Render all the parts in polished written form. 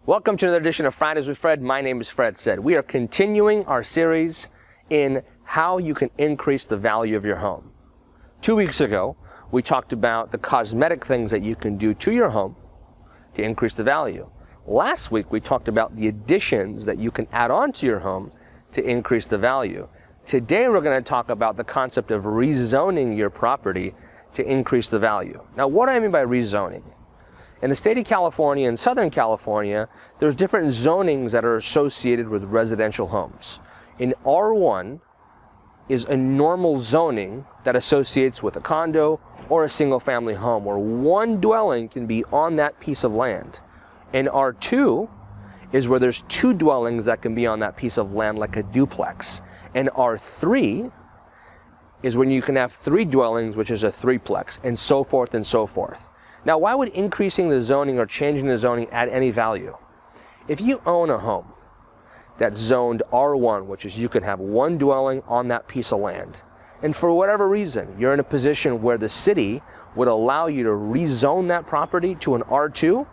Welcome to another edition of Fridays with Fred. My name is Fred Said. We are continuing our series in how you can increase the value of your home. 2 weeks ago, we talked about the cosmetic things that you can do to your home to increase the value. Last week, we talked about the additions that you can add on to your home to increase the value. Today, we're going to talk about the concept of rezoning your property to increase the value. Now, what do I mean by rezoning? In the state of California and Southern California, there's different zonings that are associated with residential homes. In R1 is a normal zoning that associates with a condo or a single-family home where one dwelling can be on that piece of land. In R2 is where there's two dwellings that can be on that piece of land like a duplex. And R3 is when you can have three dwellings, which is a threeplex, and so forth and so forth. Now, why would increasing the zoning or changing the zoning add any value? If you own a home that's zoned R1, which is you can have one dwelling on that piece of land, and for whatever reason, you're in a position where the city would allow you to rezone that property to an R2,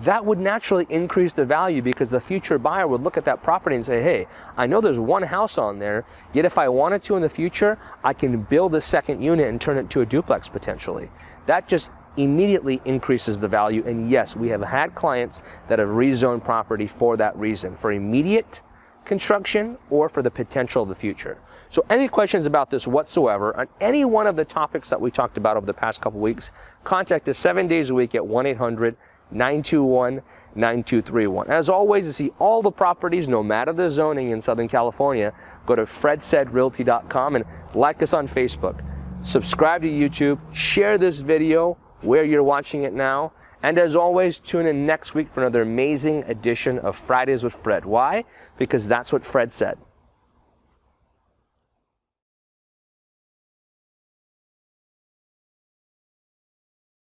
that would naturally increase the value because the future buyer would look at that property and say, hey, I know there's one house on there, yet if I wanted to in the future, I can build a second unit and turn it to a duplex potentially. That just immediately increases the value. And yes, we have had clients that have rezoned property for that reason, for immediate construction or for the potential of the future. So any questions about this whatsoever on any one of the topics that we talked about over the past couple weeks, contact us 7 days a week at 1-800-921-9231. As always, to see all the properties, no matter the zoning in Southern California, go to fredsaidrealty.com and like us on Facebook. Subscribe to YouTube, share this video where you're watching it now, and as always, tune in next week for another amazing edition of Fridays with Fred. Why? Because that's what Fred said.